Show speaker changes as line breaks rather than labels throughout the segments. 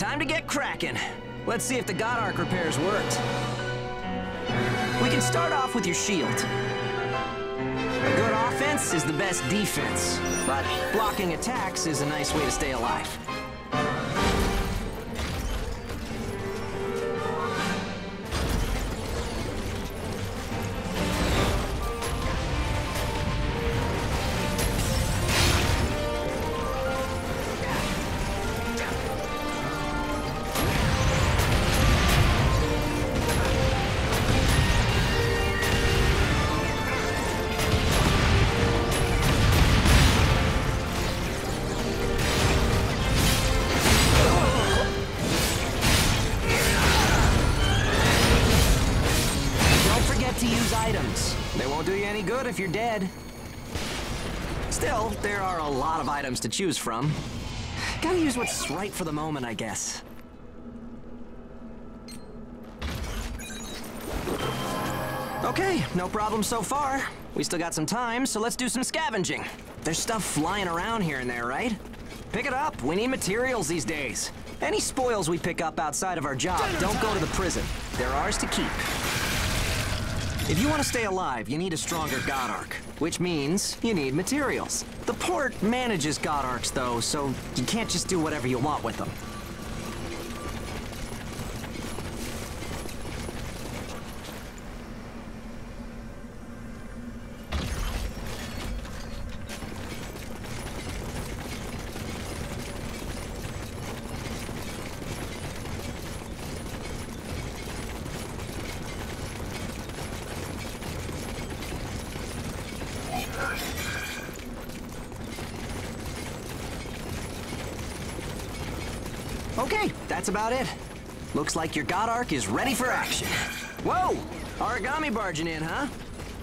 time to get cracking. Let's see if the God Arc repairs worked. We can start off with your shield. A good offense is the best defense, but blocking attacks is a nice way to stay alive. If you're dead. Still, there are a lot of items to choose from. Gotta use what's right for the moment, I guess. Okay, no problem so far. We still got some time, so let's do some scavenging. There's stuff flying around here and there, right? Pick it up, we need materials these days. Any spoils we pick up outside of our job don't go to the prison. They're ours to keep. If you want to stay alive, you need a stronger God Arc, which means you need materials. The port manages God Arcs, though, so you can't just do whatever you want with them. Okay, that's about it. Looks like your God Arc is ready for action. Whoa! Aragami barging in, huh?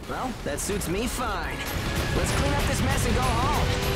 Well, that suits me fine. Let's clean up this mess and go home.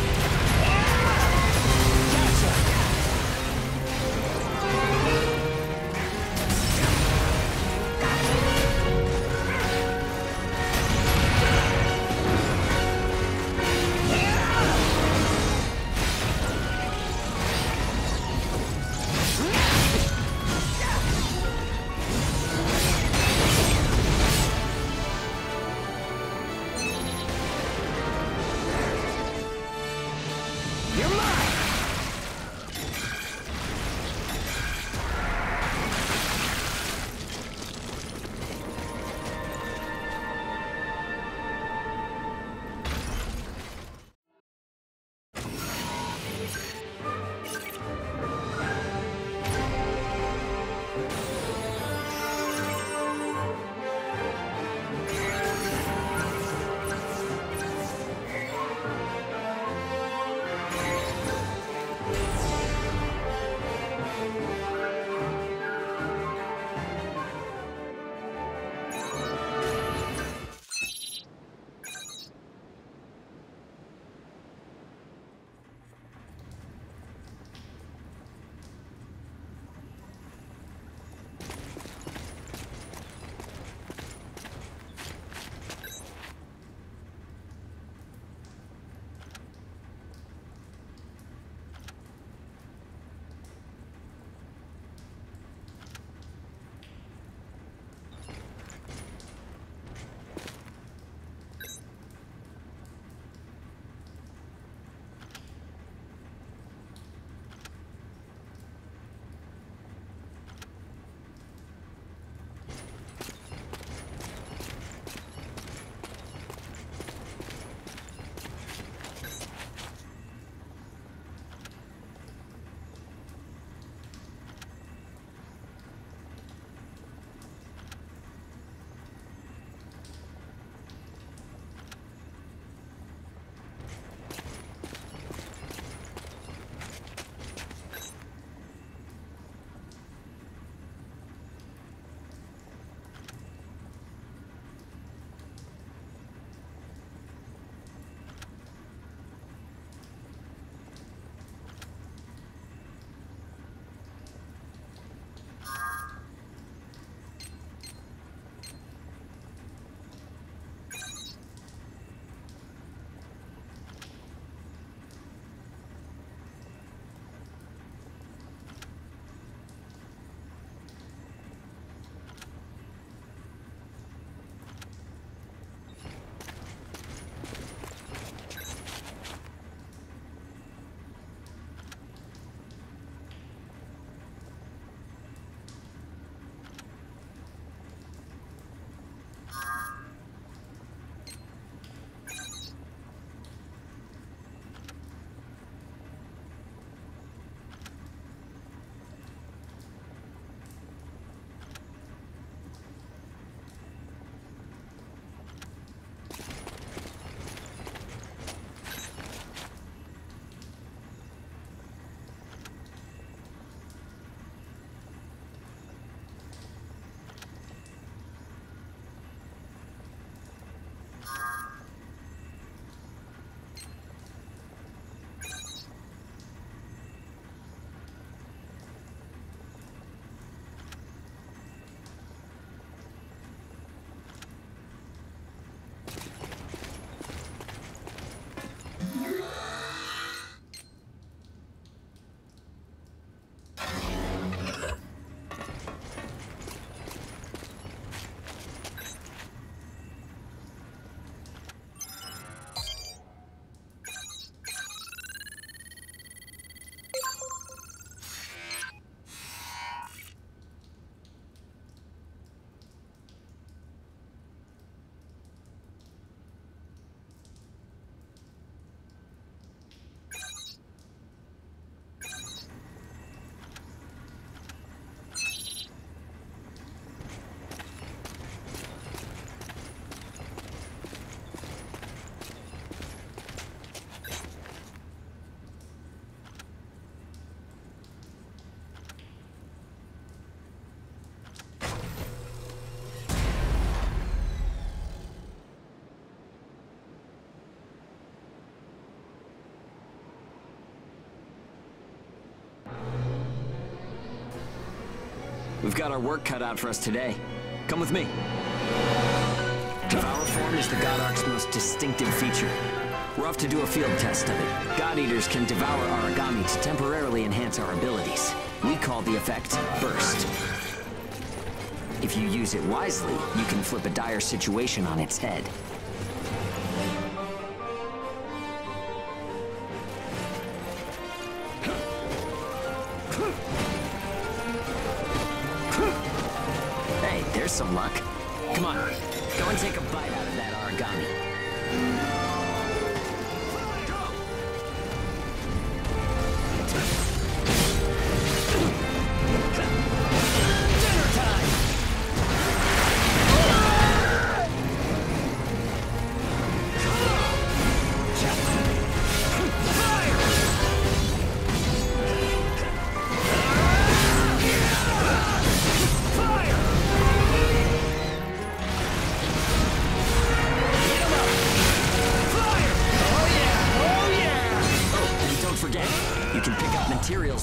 we've got our work cut out for us today. Come with me. Devour form is the God Ark's most distinctive feature. We're off to do a field test of it. God Eaters can devour Aragami to temporarily enhance our abilities. We call the effect Burst. If you use it wisely, you can flip a dire situation on its head. Hey, there's some luck. Come on, go and take a bite out of that Aragami.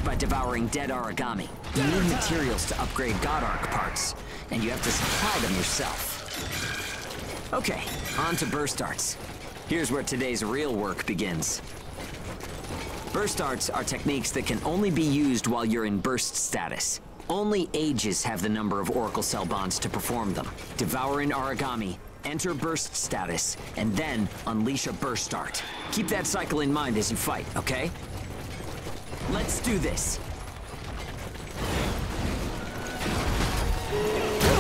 By devouring dead Aragami. You need materials to upgrade God Ark parts, and you have to supply them yourself. Okay, on to burst arts. Here's where today's real work begins. Burst arts are techniques that can only be used while you're in burst status. Only Aegis have the number of Oracle Cell bonds to perform them. Devour an Aragami, enter burst status, and then unleash a burst art. Keep that cycle in mind as you fight, okay? Let's do this. Do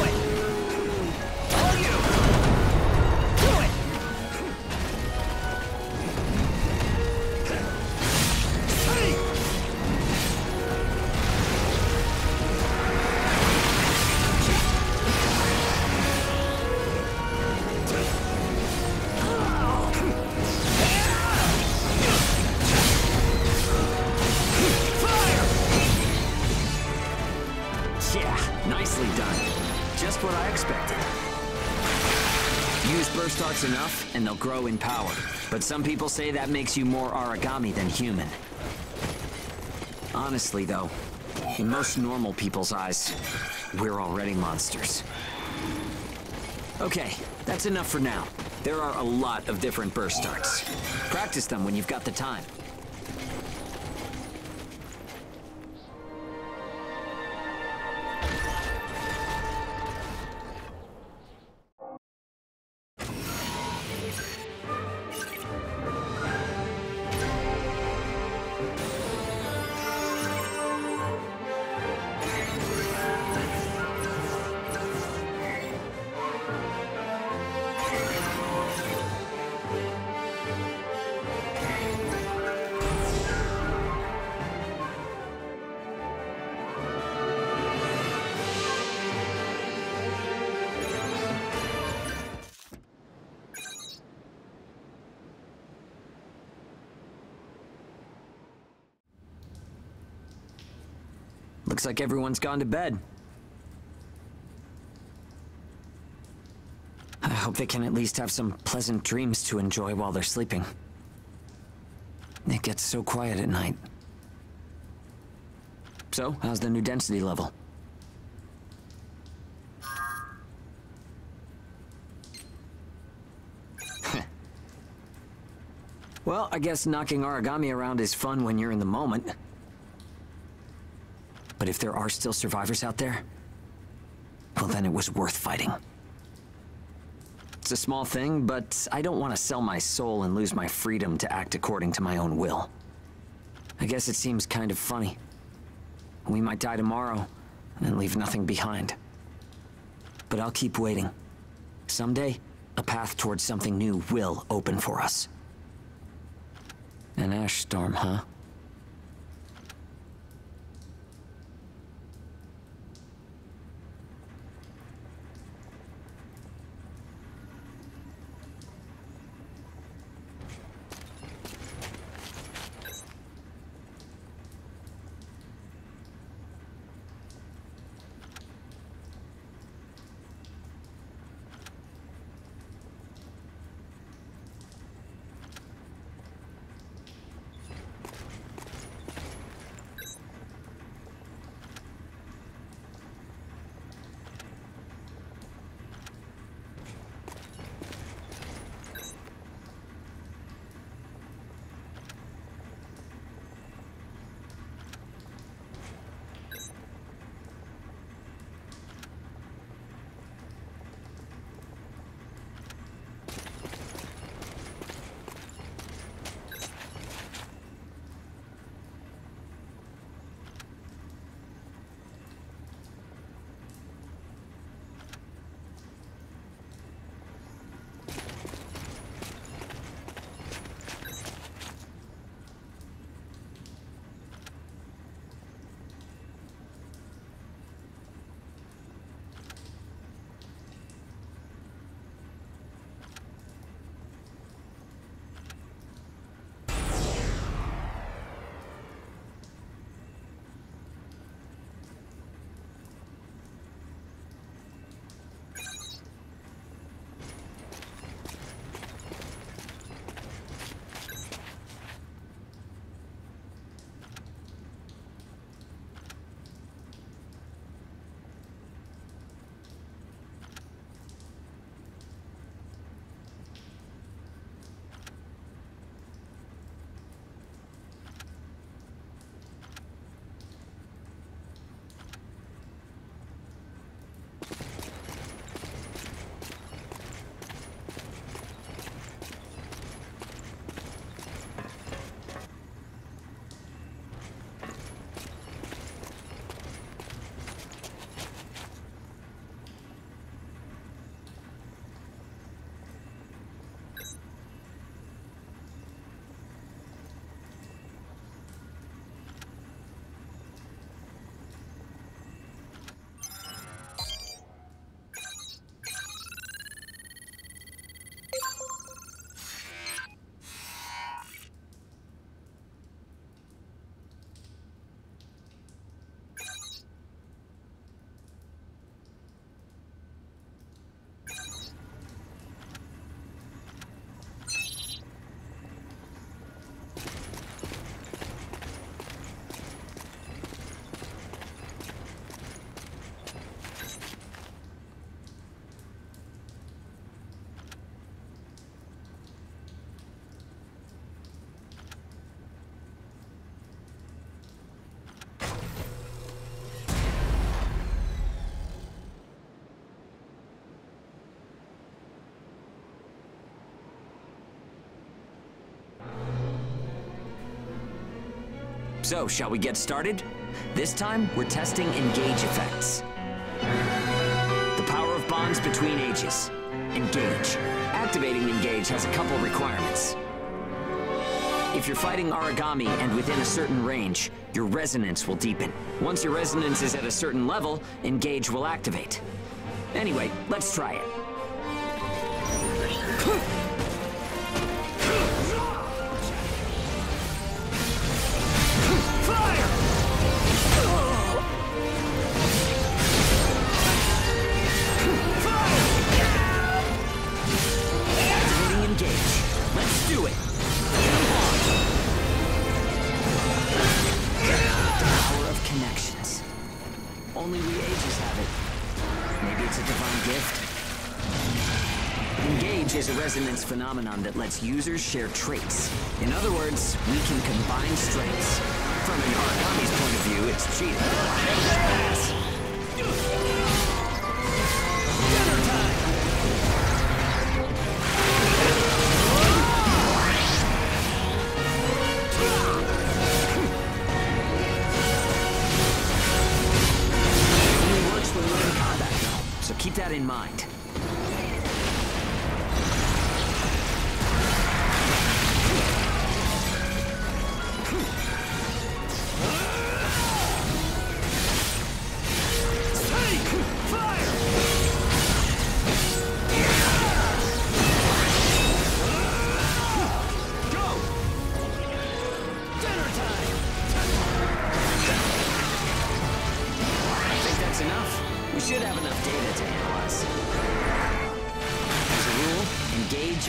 it! All you! Do it! What I expected. Use burst arts enough, and they'll grow in power. But some people say that makes you more Aragami than human. Honestly, though, in most normal people's eyes, we're already monsters. Okay, that's enough for now. There are a lot of different burst arts. Practice them when you've got the time. Looks like everyone's gone to bed. I hope they can at least have some pleasant dreams to enjoy while they're sleeping. It gets so quiet at night. So, how's the new density level? Well, I guess knocking Aragami around is fun when you're in the moment. But if there are still survivors out there, well, then it was worth fighting. It's a small thing, but I don't want to sell my soul and lose my freedom to act according to my own will. I guess it seems kind of funny. We might die tomorrow, and then leave nothing behind. But I'll keep waiting. Someday, a path towards something new will open for us. An ash storm, huh? So, shall we get started? This time, we're testing engage effects. The power of bonds between ages. Engage. Activating engage has a couple requirements. If you're fighting Aragami and within a certain range, your resonance will deepen. Once your resonance is at a certain level, engage will activate. Anyway, let's try it. Only we ages have it. Maybe it's a divine gift? Engage is a resonance phenomenon that lets users share traits. In other words, we can combine strengths. From an Aragami's point of view, it's cheating. Dinner time! So keep that in mind.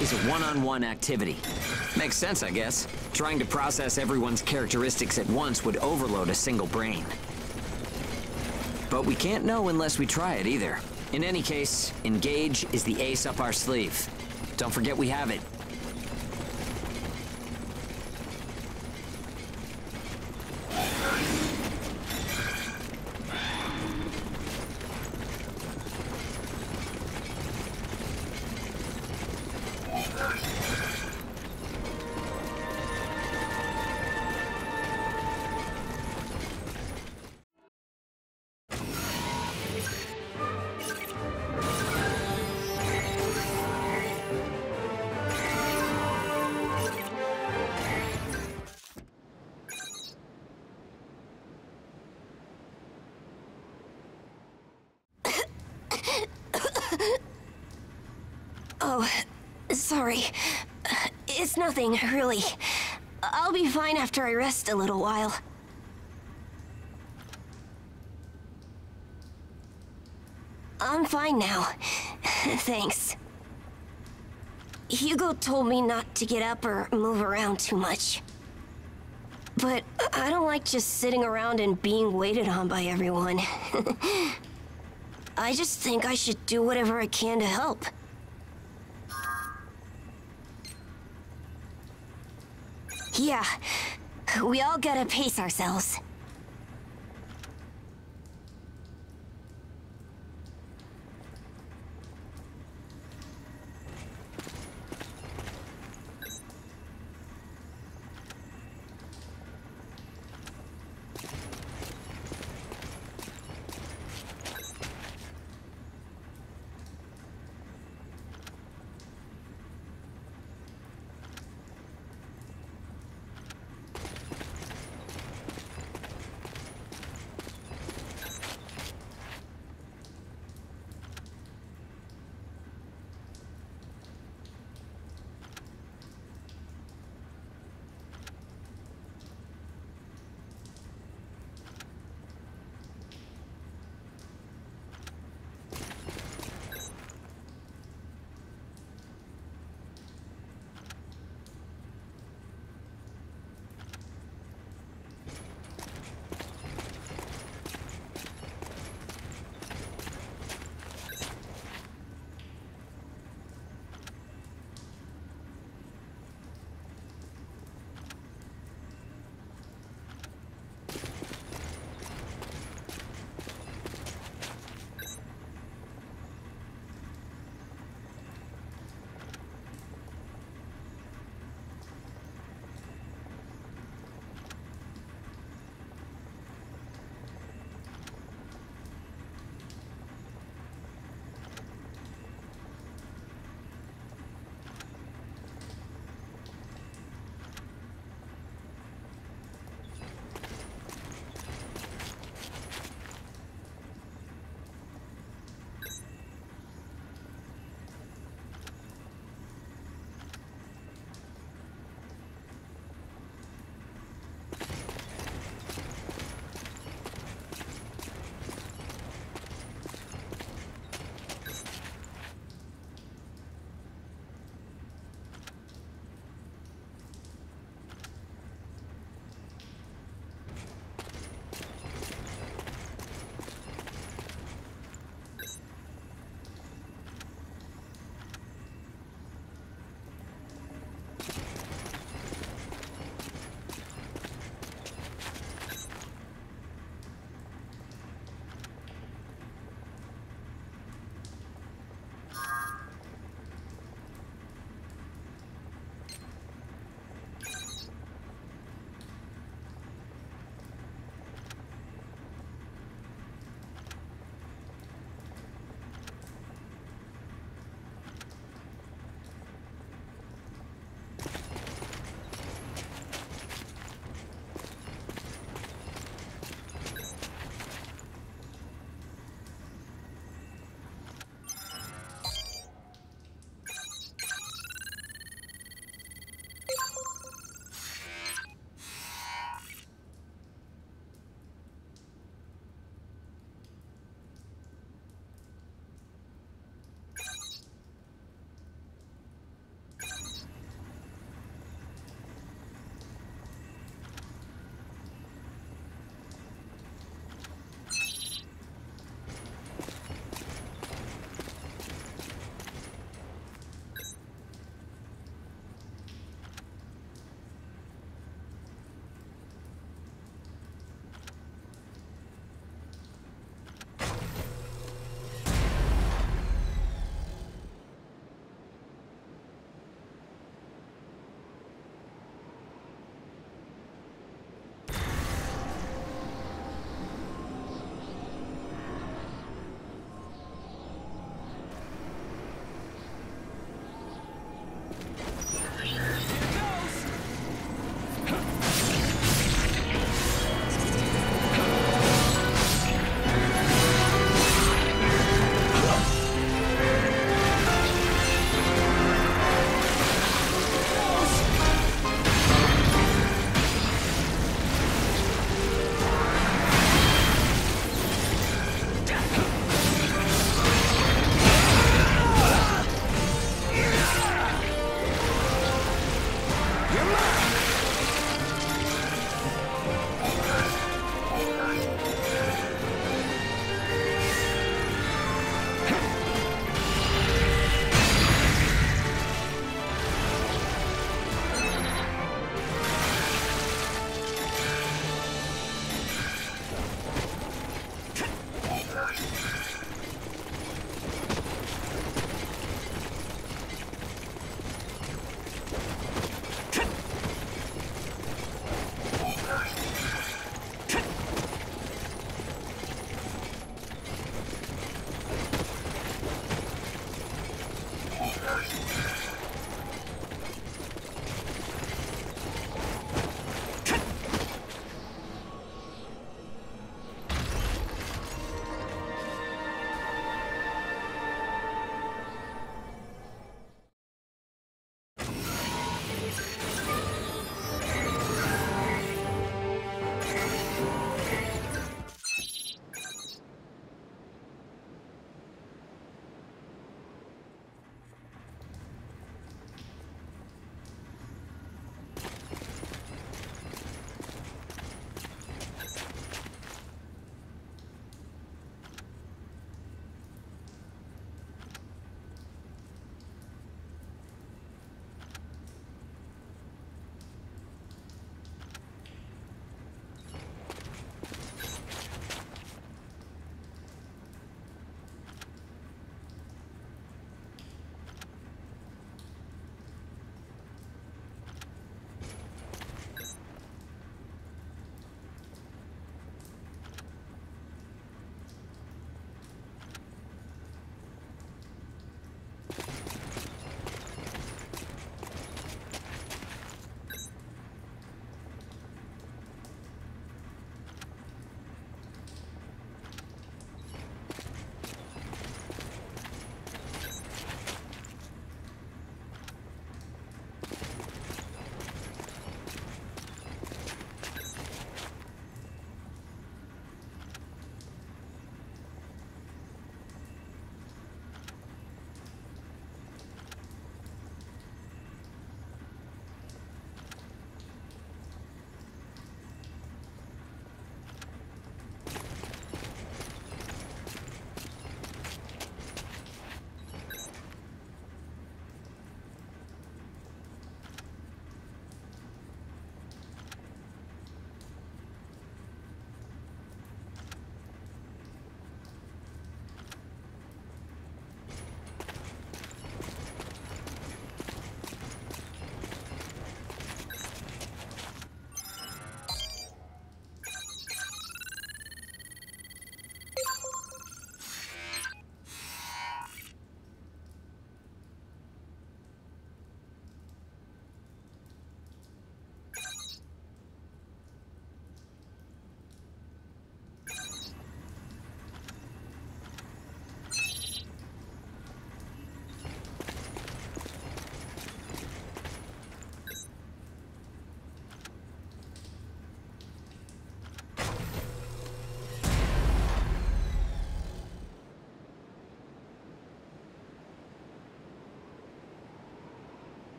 Is a one-on-one activity. Makes sense, I guess. Trying to process everyone's characteristics at once would overload a single brain. But we can't know unless we try it either. In any case, engage is the ace up our sleeve. Don't forget we have it.
Oh, sorry. It's nothing, really. I'll be fine after I rest a little while. I'm fine now. Thanks. Hugo told me not to get up or move around too much. But I don't like just sitting around and being waited on by everyone. I just think I should do whatever I can to help. Yeah, we all gotta pace ourselves.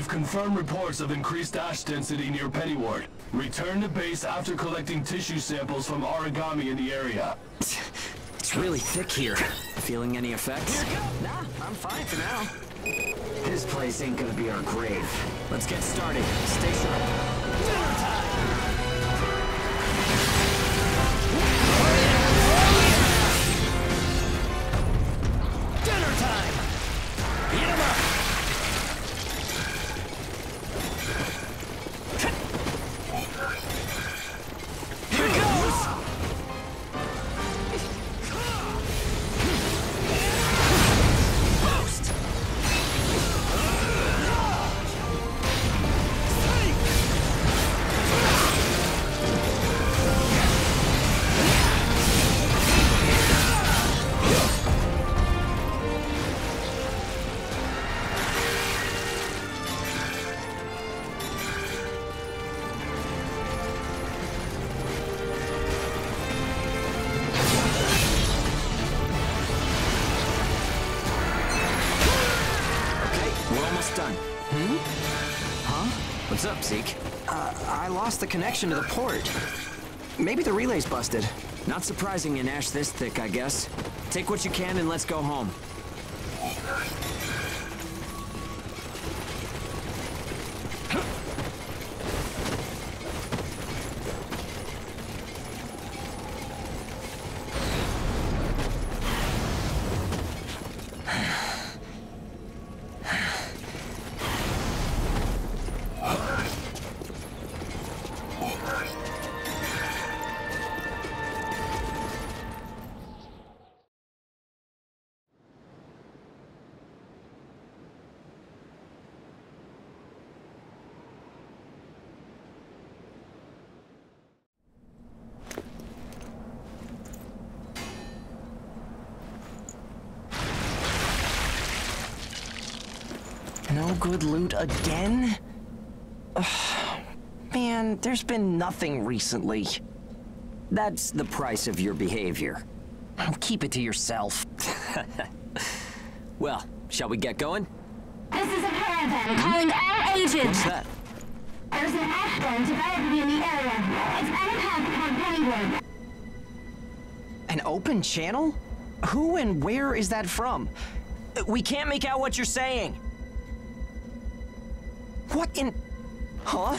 We've confirmed reports of increased ash density near Pennyward. Return to base after collecting tissue samples from Aragami in the area.
It's really thick here. Feeling any effects? Nah, I'm fine for now.
This place ain't gonna be our grave.
Let's get started. Stay sharp. Dinner time! Dinner time! Eat 'em up! Here goes! Boost! Done. Huh? What's up, Zeke? I lost the connection to the port. Maybe the relay's busted. Not surprising in ash this thick, I guess. Take what you can and let's go home. No good loot again? Ugh, man, there's been nothing recently. That's the price of your behavior. Keep it to yourself. Well, shall we get going?
This is a caravan calling all agents.
What's that?
There's an ash storm developing in the area. It's on a path toward Pennyward.
An open channel? Who and where is that from? We can't make out what you're saying. What in... Huh?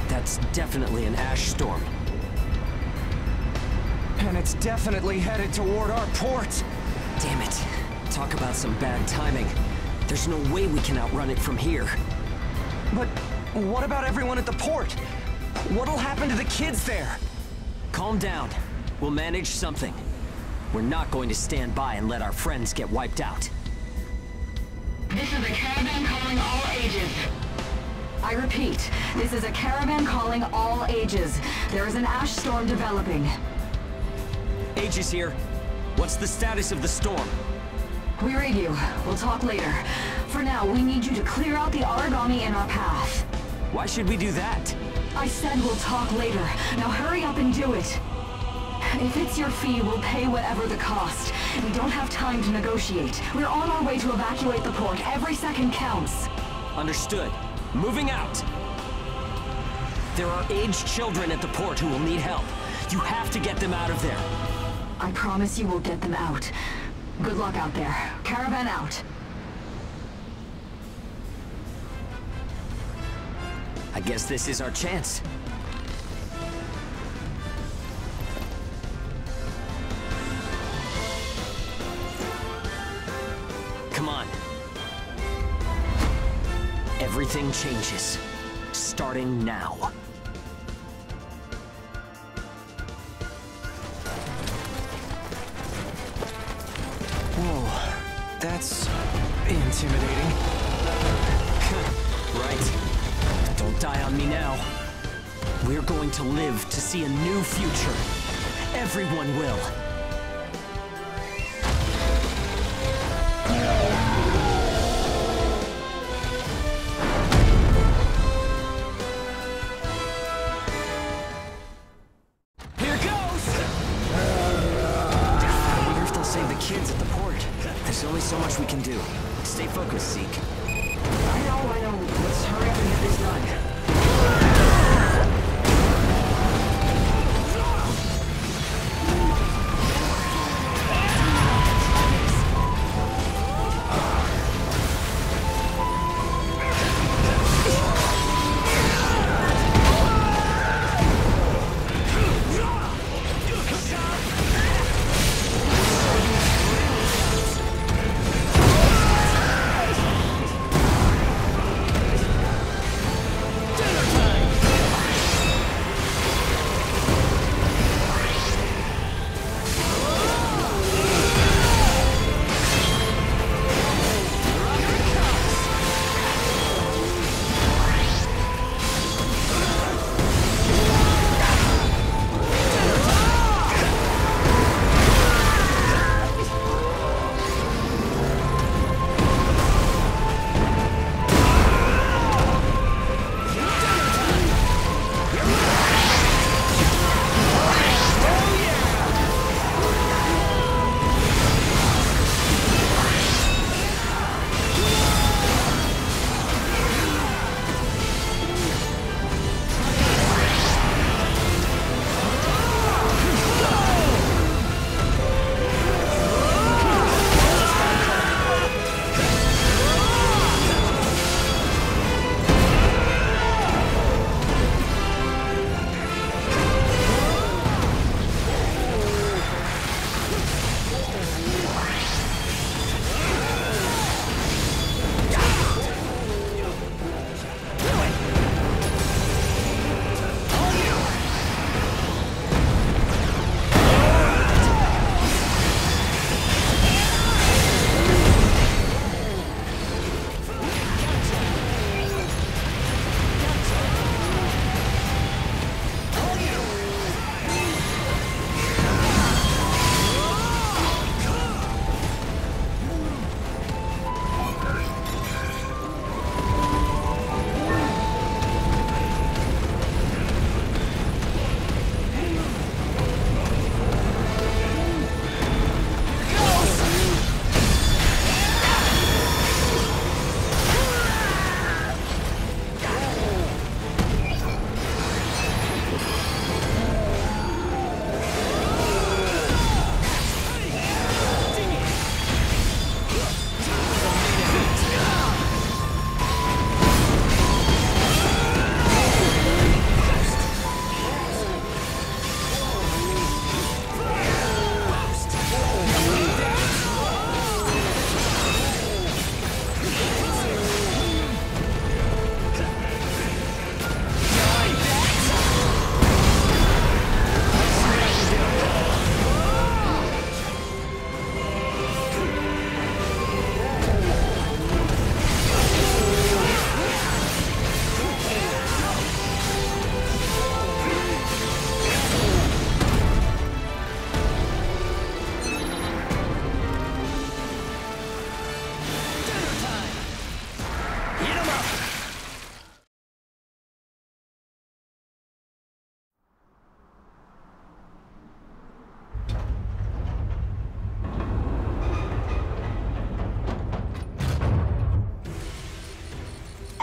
That's definitely an ash storm. And it's definitely headed toward our port. Damn it. Talk about some bad timing. There's no way we can outrun it from here. But what about everyone at the port? What'll happen to the kids there? Calm down. We'll manage something. We're not going to stand by and let our friends get wiped out.
This is a caravan calling all ages.
I repeat, this is a caravan calling all ages. There is an ash storm developing.
Aegis here. What's the status of the storm?
We read you. We'll talk later. For now, we need you to clear out the Aragami in our path.
Why should we do that?
I said we'll talk later. Now hurry up and do it. If it's your fee, we'll pay whatever the cost. We don't have time to negotiate. We're on our way to evacuate the port. Every second counts.
Understood. Moving out. There are aged children at the port who will need help. You have to get them out of there.
I promise you we'll get them out. Good luck out there. Caravan out.
I guess this is our chance. Come on. Everything changes. Starting now. Whoa. That's intimidating. Right. Don't die on me now. We're going to live to see a new future. Everyone will. Stay focused, Zeke.
I know. Let's hurry up and get this done.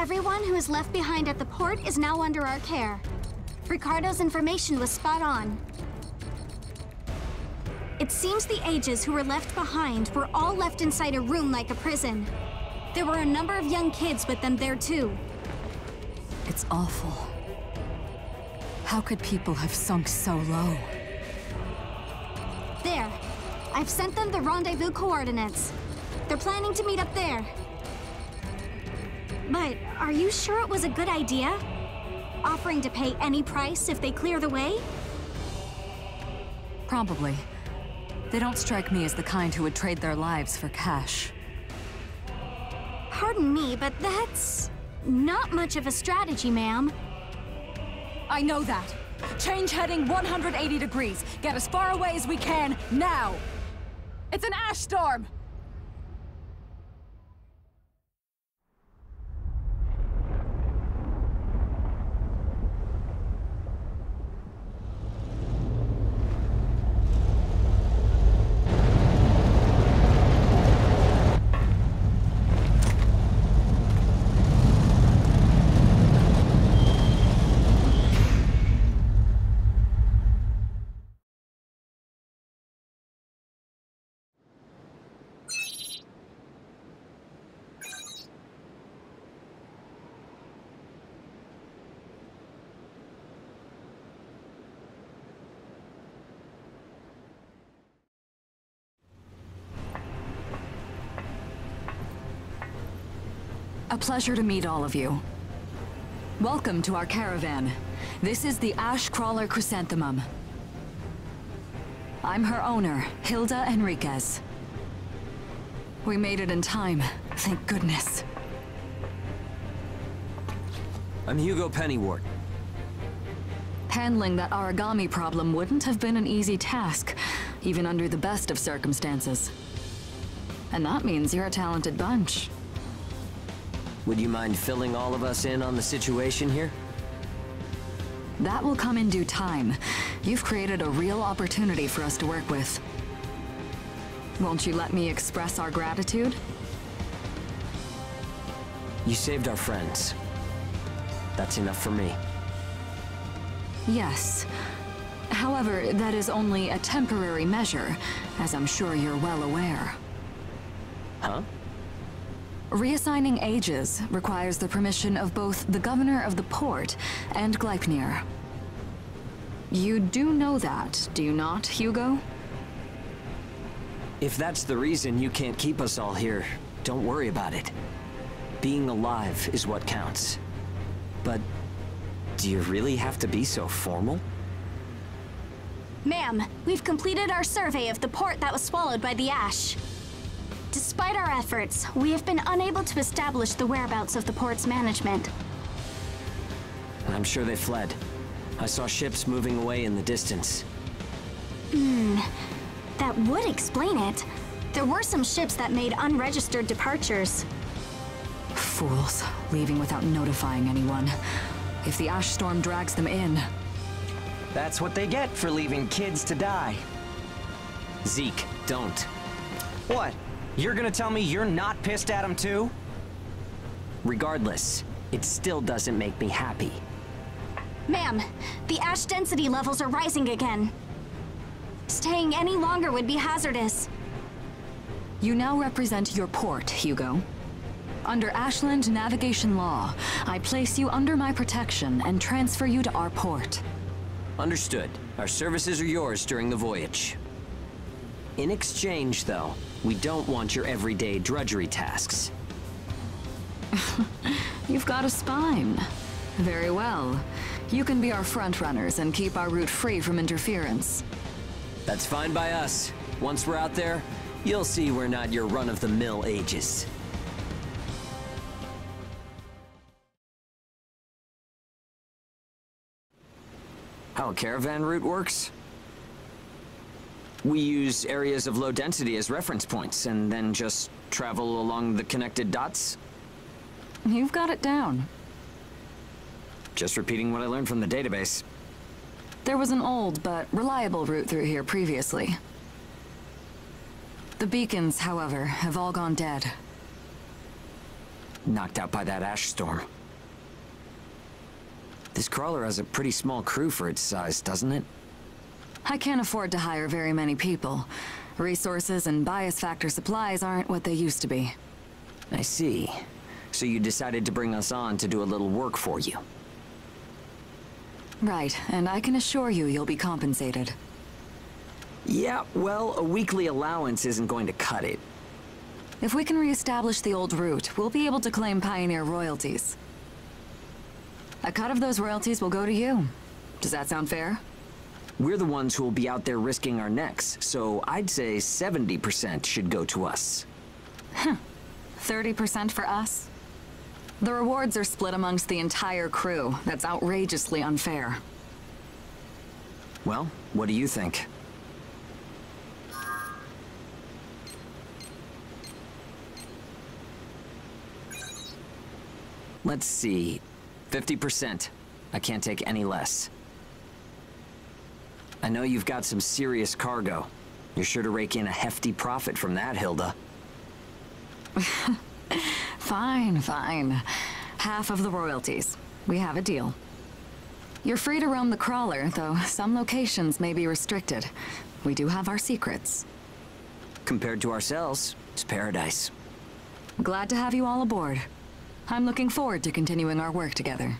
Everyone who is left behind at the port is now under our care. Ricardo's information was spot on. It seems the ages who were left behind were all left inside a room like a prison. There were a number of young kids with them there too.
It's awful. How could people have sunk so low?
There. I've sent them the rendezvous coordinates. They're planning to meet up there. But are you sure it was a good idea? Offering to pay any price if they clear the way?
Probably. They don't strike me as the kind who would trade their lives for cash.
Pardon me, but that's not much of a strategy, ma'am.
I know that. Change heading 180 degrees. Get as far away as we can, now! It's an ash storm! A pleasure to meet all of you. Welcome to our caravan. This is the Ash Crawler Chrysanthemum. I'm her owner, Hilda Enriquez. We made it in time, thank goodness.
I'm Hugo Pennywort.
Handling that Aragami problem wouldn't have been an easy task, even under the best of circumstances. And that means you're a talented bunch.
Would you mind filling all of us in on the situation here?
That will come in due time. You've created a real opportunity for us to work with. Won't you let me express our gratitude?
You saved our friends. That's enough for me.
Yes. However, that is only a temporary measure, as I'm sure you're well aware.
Huh?
Reassigning ages requires the permission of both the governor of the port and Gleipnir. You do know that, do you not, Hugo?
If that's the reason you can't keep us all here, don't worry about it. Being alive is what counts. But do you really have to be so formal?
Ma'am, we've completed our survey of the port that was swallowed by the ash. Despite our efforts, we have been unable to establish the whereabouts of the port's management.
I'm sure they fled. I saw ships moving away in the distance.
That would explain it. There were some ships that made unregistered departures.
Fools, leaving without notifying anyone. If the ash storm drags them in...
That's what they get for leaving kids to die.
Zeke, don't.
What? You're gonna tell me you're not pissed at him too?
Regardless, it still doesn't make me happy.
Ma'am, the ash density levels are rising again. Staying any longer would be hazardous.
You now represent your port, Hugo. Under Ashland navigation law, I place you under my protection and transfer you to our port.
Understood. Our services are yours during the voyage. In exchange, though, we don't want your everyday drudgery tasks.
You've got a spine. Very well. You can be our front runners and keep our route free from interference.
That's fine by us. Once we're out there, you'll see we're not your run-of-the-mill ages. How a caravan route works? We use areas of low density as reference points, and then just travel along the connected dots?
You've got it down.
Just repeating what I learned from the database.
There was an old but reliable route through here previously. The beacons, however, have all gone dead.
Knocked out by that ash storm. This crawler has a pretty small crew for its size, doesn't it?
I can't afford to hire very many people. Resources and bias factor supplies aren't what they used to be.
I see. So you decided to bring us on to do a little work for you.
Right, and I can assure you you'll be compensated.
Yeah, well, a weekly allowance isn't going to cut it.
If we can reestablish the old route, we'll be able to claim Pioneer royalties. A cut of those royalties will go to you. Does that sound fair?
We're the ones who will be out there risking our necks, so I'd say 70% should go to us.
30% for us? The rewards are split amongst the entire crew. That's outrageously unfair.
Well, what do you think? Let's see. 50%. I can't take any less. I know you've got some serious cargo. You're sure to rake in a hefty profit from that, Hilda.
Fine, fine. Half of the royalties. We have a deal. You're free to roam the crawler, though some locations may be restricted. We do have our secrets.
Compared to ourselves, it's paradise.
Glad to have you all aboard. I'm looking forward to continuing our work together.